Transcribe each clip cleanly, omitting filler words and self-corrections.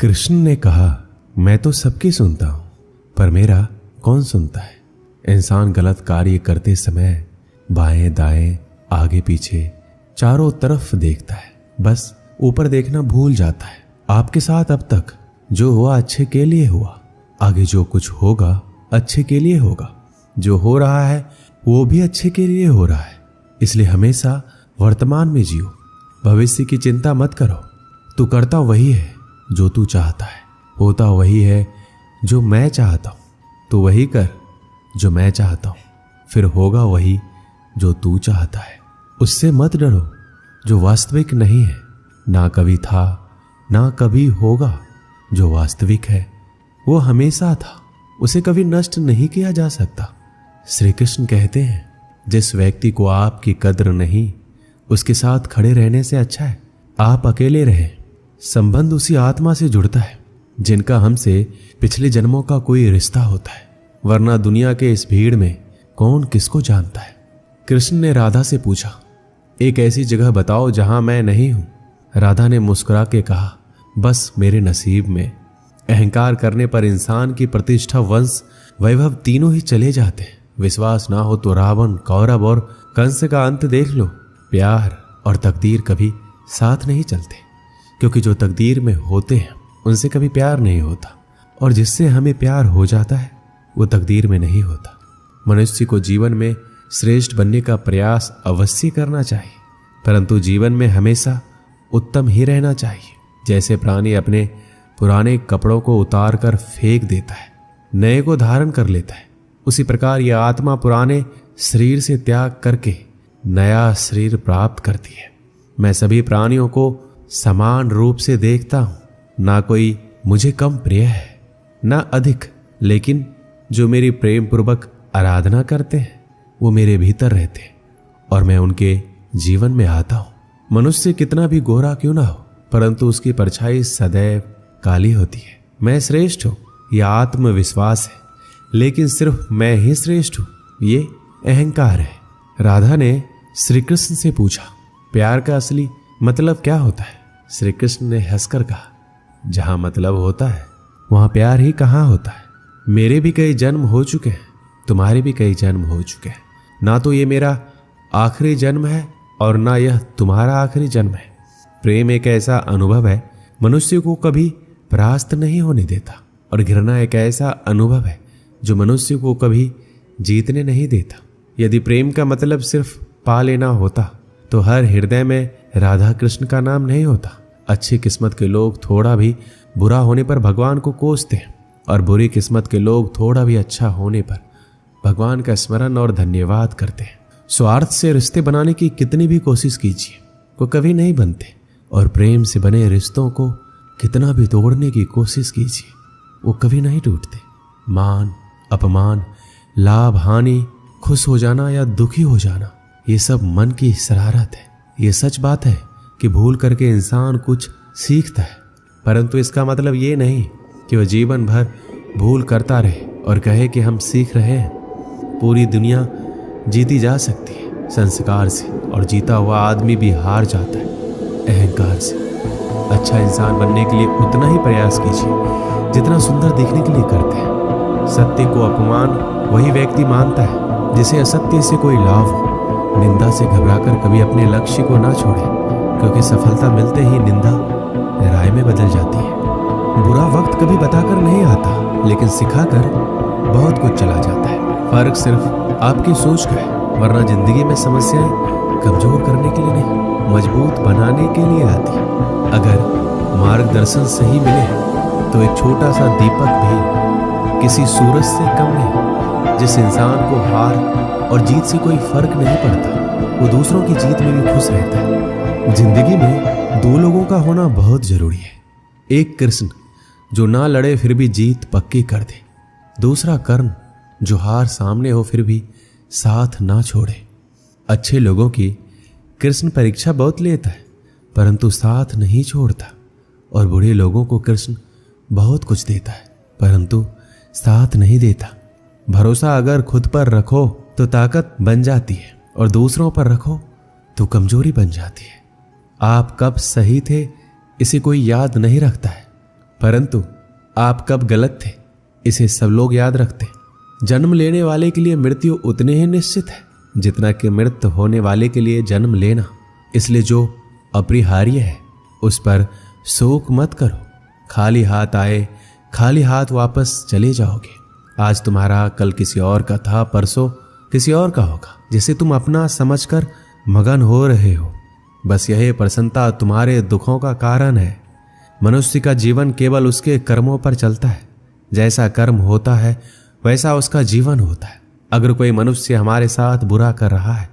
कृष्ण ने कहा, मैं तो सबकी सुनता हूं, पर मेरा कौन सुनता है। इंसान गलत कार्य करते समय बाएं दाएं आगे पीछे चारों तरफ देखता है, बस ऊपर देखना भूल जाता है। आपके साथ अब तक जो हुआ अच्छे के लिए हुआ, आगे जो कुछ होगा अच्छे के लिए होगा। जो हो रहा है वो भी अच्छे के लिए हो रहा है, इसलिए हमेशा वर्तमान में जियो। भविष्य की चिंता मत करो। तू करता वही है जो तू चाहता है, होता वही है जो मैं चाहता हूं। तू वही कर जो मैं चाहता हूं, फिर होगा वही जो तू चाहता है। उससे मत डरो जो वास्तविक नहीं है, ना कभी था ना कभी होगा। जो वास्तविक है वो हमेशा था, उसे कभी नष्ट नहीं किया जा सकता। श्री कृष्ण कहते हैं, जिस व्यक्ति को आपकी कद्र नहीं, उसके साथ खड़े रहने से अच्छा है आप अकेले रहें। संबंध उसी आत्मा से जुड़ता है जिनका हमसे पिछले जन्मों का कोई रिश्ता होता है, वरना दुनिया के इस भीड़ में कौन किसको जानता है। कृष्ण ने राधा से पूछा, एक ऐसी जगह बताओ जहां मैं नहीं हूं। राधा ने मुस्कुरा के कहा, बस मेरे नसीब में। अहंकार करने पर इंसान की प्रतिष्ठा, वंश, वैभव तीनों ही चले जाते हैं। विश्वास ना हो तो रावण, कौरव और कंस का अंत देख लो। प्यार और तकदीर कभी साथ नहीं चलते, क्योंकि जो तकदीर में होते हैं उनसे कभी प्यार नहीं होता, और जिससे हमें प्यार हो जाता है वो तकदीर में नहीं होता। मनुष्य को जीवन में श्रेष्ठ बनने का प्रयास अवश्य करना चाहिए, परंतु जीवन में हमेशा उत्तम ही रहना चाहिए। जैसे प्राणी अपने पुराने कपड़ों को उतार कर फेंक देता है, नए को धारण कर लेता है, उसी प्रकार यह आत्मा पुराने शरीर से त्याग करके नया शरीर प्राप्त करती है। मैं सभी प्राणियों को समान रूप से देखता हूं, ना कोई मुझे कम प्रिय है ना अधिक, लेकिन जो मेरी प्रेम पूर्वक आराधना करते हैं वो मेरे भीतर रहते हैं और मैं उनके जीवन में आता हूं। मनुष्य कितना भी गोरा क्यों ना हो, परंतु उसकी परछाई सदैव काली होती है। मैं श्रेष्ठ हूं यह आत्मविश्वास है, लेकिन सिर्फ मैं ही श्रेष्ठ हूं ये अहंकार है। राधा ने श्री कृष्ण से पूछा, प्यार का असली मतलब क्या होता है। श्री कृष्ण ने हंसकर कहा, जहां मतलब होता है वहां प्यार ही कहां होता है। मेरे भी कई जन्म हो चुके हैं, तुम्हारे भी कई जन्म हो चुके हैं। ना तो ये मेरा आखिरी जन्म है और ना यह तुम्हारा आखिरी जन्म है। प्रेम एक ऐसा अनुभव है मनुष्य को कभी परास्त नहीं होने देता, और घृणा एक ऐसा अनुभव है जो मनुष्य को कभी जीतने नहीं देता। यदि प्रेम का मतलब सिर्फ पा लेना होता तो हर हृदय में राधा कृष्ण का नाम नहीं होता। अच्छी किस्मत के लोग थोड़ा भी बुरा होने पर भगवान को कोसते हैं, और बुरी किस्मत के लोग थोड़ा भी अच्छा होने पर भगवान का स्मरण और धन्यवाद करते हैं। स्वार्थ से रिश्ते बनाने की कितनी भी कोशिश कीजिए वो कभी नहीं बनते, और प्रेम से बने रिश्तों को कितना भी तोड़ने की कोशिश कीजिए वो कभी नहीं टूटते। मान, अपमान, लाभ, हानि, खुश हो जाना या दुखी हो जाना, ये सब मन की शरारत है। ये सच बात है कि भूल करके इंसान कुछ सीखता है, परंतु इसका मतलब ये नहीं कि वह जीवन भर भूल करता रहे और कहे कि हम सीख रहे हैं। पूरी दुनिया जीती जा सकती है संस्कार से, और जीता हुआ आदमी भी हार जाता है अहंकार से। अच्छा इंसान बनने के लिए उतना ही प्रयास कीजिए जितना सुंदर दिखने के लिए करते हैं। सत्य को अपमान वही व्यक्ति मानता है जिसे असत्य से कोई लाभ हो। निंदा से घबराकर कभी अपने लक्ष्य को ना छोड़े, क्योंकि सफलता मिलते ही निंदा राय में बदल जाती है। बुरा वक्त कभी बताकर नहीं आता, लेकिन सिखाकर बहुत कुछ चला जाता है। फर्क सिर्फ आपकी सोच का है, वरना जिंदगी में समस्याएं कमजोर करने के लिए नहीं, मजबूत बनाने के लिए आती है। अगर मार्गदर्शन सही मिले तो एक छोटा सा दीपक भी किसी सूरज से कम नहीं। जिस इंसान को हार और जीत से कोई फर्क नहीं पड़ता वो दूसरों की जीत में भी खुश रहता है। जिंदगी में दो लोगों का होना बहुत जरूरी है। एक कृष्ण जो ना लड़े फिर भी जीत पक्की कर दे, दूसरा कर्ण जो हार सामने हो फिर भी साथ ना छोड़े। अच्छे लोगों की कृष्ण परीक्षा बहुत लेता है, परंतु साथ नहीं छोड़ता, और बुरे लोगों को कृष्ण बहुत कुछ देता है, परंतु साथ नहीं देता। भरोसा अगर खुद पर रखो तो ताकत बन जाती है, और दूसरों पर रखो तो कमजोरी बन जाती है। आप कब सही थे इसे कोई याद नहीं रखता है, परंतु आप कब गलत थे इसे सब लोग याद रखते। जन्म लेने वाले के लिए मृत्यु उतने ही निश्चित है जितना कि मृत होने वाले के लिए जन्म लेना। इसलिए जो अपरिहार्य है उस पर शोक मत करो। खाली हाथ आए खाली हाथ वापस चले जाओगे। आज तुम्हारा, कल किसी और का था, परसों किसी और का होगा जिसे तुम अपना समझकर मगन हो रहे हो। बस यही प्रसन्नता तुम्हारे दुखों का कारण है। मनुष्य का जीवन केवल उसके कर्मों पर चलता है। जैसा कर्म होता है वैसा उसका जीवन होता है। अगर कोई मनुष्य हमारे साथ बुरा कर रहा है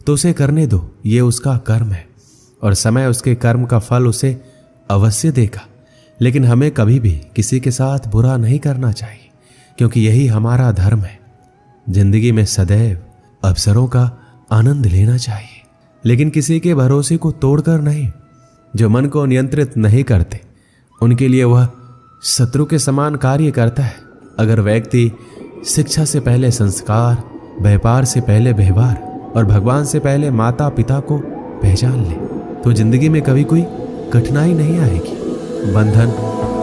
तो उसे करने दो, ये उसका कर्म है और समय उसके कर्म का फल उसे अवश्य देगा। लेकिन हमें कभी भी किसी के साथ बुरा नहीं करना चाहिए, क्योंकि यही हमारा धर्म है। जिंदगी में सदैव अवसरों का आनंद लेना चाहिए, लेकिन किसी के भरोसे को तोड़कर नहीं। जो मन को नियंत्रित नहीं करते उनके लिए वह शत्रु के समान कार्य करता है। अगर व्यक्ति शिक्षा से पहले संस्कार, व्यापार से पहले व्यवहार और भगवान से पहले माता पिता को पहचान ले तो जिंदगी में कभी कोई कठिनाई नहीं आएगी। बंधन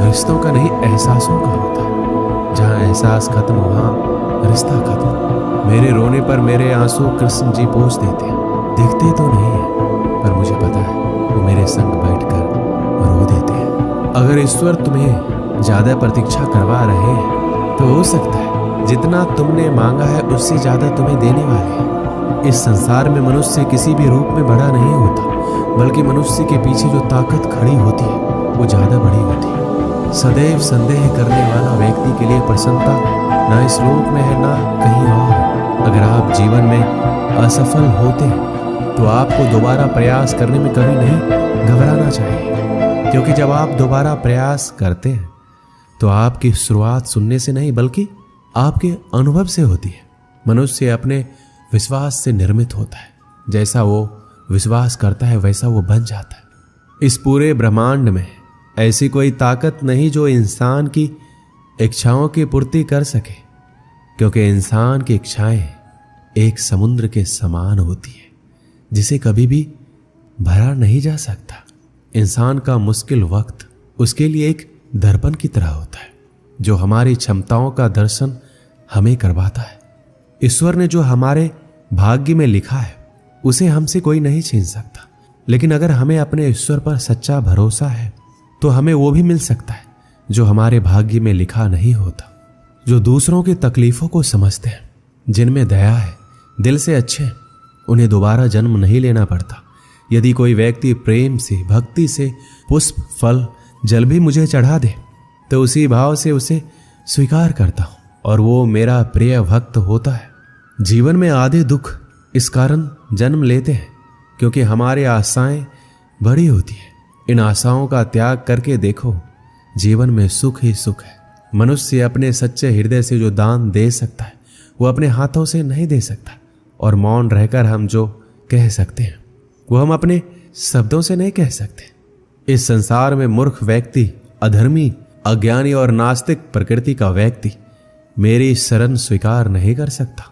रिश्तों का नहीं, एहसासों का होता है। जहां एहसास खत्म वहां रिश्ता खत्म। मेरे रोने पर मेरे आंसू कृष्ण जी पोंछ देते हैं। दिखते तो नहीं है पर मुझे पता है वो मेरे संग बैठकर रो देते हैं। अगर ईश्वर तुम्हें ज्यादा प्रतीक्षा करवा रहे हैं तो हो सकता है जितना तुमने मांगा है उससे ज्यादा तुम्हें देने वाले हैं। इस संसार में मनुष्य किसी भी रूप में बड़ा नहीं होता, बल्कि मनुष्य के पीछे जो ताकत खड़ी होती है वो ज्यादा बड़ी होती है। सदैव संदेह करने वाला व्यक्ति के लिए प्रसन्नता ना इस लोक में है ना कहीं और। अगर आप जीवन में असफल होते हैं तो आपको दोबारा प्रयास करने में कभी नहीं घबराना चाहिए, क्योंकि जब आप दोबारा प्रयास करते हैं तो आपकी शुरुआत सुनने से नहीं बल्कि आपके अनुभव से होती है। मनुष्य अपने विश्वास से निर्मित होता है। जैसा वो विश्वास करता है वैसा वो बन जाता है। इस पूरे ब्रह्मांड में ऐसी कोई ताकत नहीं जो इंसान की इच्छाओं की पूर्ति कर सके, क्योंकि इंसान की इच्छाएं एक समुद्र के समान होती है जिसे कभी भी भरा नहीं जा सकता। इंसान का मुश्किल वक्त उसके लिए एक दर्पण की तरह होता है जो हमारी क्षमताओं का दर्शन हमें करवाता है। ईश्वर ने जो हमारे भाग्य में लिखा है उसे हमसे कोई नहीं छीन सकता, लेकिन अगर हमें अपने ईश्वर पर सच्चा भरोसा है तो हमें वो भी मिल सकता है जो हमारे भाग्य में लिखा नहीं होता। जो दूसरों की तकलीफों को समझते हैं, जिनमें दया है, दिल से अच्छे, उन्हें दोबारा जन्म नहीं लेना पड़ता। यदि कोई व्यक्ति प्रेम से, भक्ति से पुष्प, फल, जल भी मुझे चढ़ा दे तो उसी भाव से उसे स्वीकार करता हूं और वो मेरा प्रिय भक्त होता है। जीवन में आधे दुख इस कारण जन्म लेते हैं क्योंकि हमारी आशाएं बड़ी होती है। इन आशाओं का त्याग करके देखो, जीवन में सुख ही सुख है। मनुष्य अपने सच्चे हृदय से जो दान दे सकता है वो अपने हाथों से नहीं दे सकता, और मौन रहकर हम जो कह सकते हैं वो हम अपने शब्दों से नहीं कह सकते। इस संसार में मूर्ख व्यक्ति, अधर्मी, अज्ञानी और नास्तिक प्रकृति का व्यक्ति मेरी शरण स्वीकार नहीं कर सकता।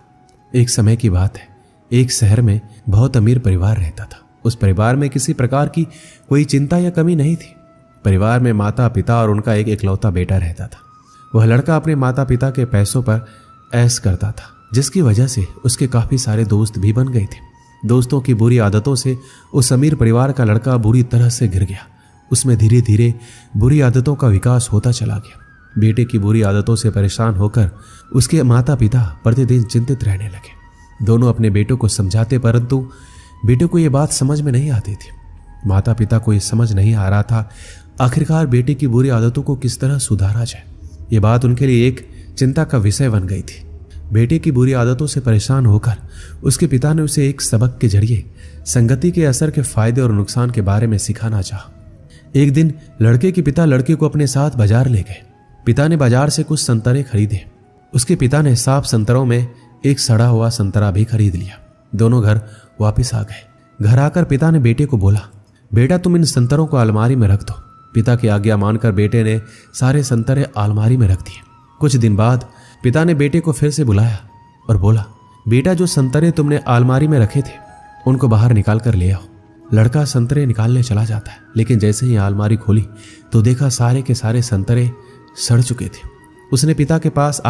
एक समय की बात है, एक शहर में बहुत अमीर परिवार रहता था। उस परिवार में किसी प्रकार की कोई चिंता या कमी नहीं थी। परिवार में माता पिता और उनका एक इकलौता बेटा रहता था। वह लड़का अपने माता पिता के पैसों पर ऐश करता था, जिसकी वजह से उसके काफी सारे दोस्त भी बन गए थे। दोस्तों की बुरी आदतों से उस अमीर परिवार का लड़का बुरी तरह से गिर गया। उसमें धीरे धीरे बुरी आदतों का विकास होता चला गया। बेटे की बुरी आदतों से परेशान होकर उसके माता पिता प्रतिदिन चिंतित रहने लगे। दोनों अपने बेटों को समझाते, परंतु बेटे को यह बात समझ में नहीं आती थी। माता पिता को यह समझ नहीं आ रहा था आखिरकार बेटे की बुरी आदतों को किस तरह सुधारा जाए। ये बात उनके लिए एक चिंता का विषय बन गई थी। बेटे की बुरी आदतों से परेशान होकर उसके पिता ने उसे एक सबक के जरिए संगति के असर के फायदे और नुकसान के बारे में सिखाना चाहा। एक दिन लड़के के पिता लड़के को अपने साथ बाजार ले गए। पिता ने बाजार से कुछ संतरे खरीदे। उसके पिता ने साफ संतरों में एक सड़ा हुआ संतरा भी खरीद लिया। दोनों घर वापस आ गए। घर आकर पिता ने बेटे को बोला, बेटा तुम इन संतरों को अलमारी में रख दो। पिता की आज्ञा मानकर बेटे ने सारे संतरे अलमारी में रख दिए। कुछ दिन बाद पिता ने बेटे को फिर से बुलाया और बोला, बेटा जो संतरे तुमने अलमारी में रखे थे उनको बाहर निकाल कर ले आओ। लड़का संतरे निकालने चला जाता है, लेकिन जैसे ही अलमारी खोली तो देखा सारे के सारे संतरे सड़ चुके थे। उसने पिता के पास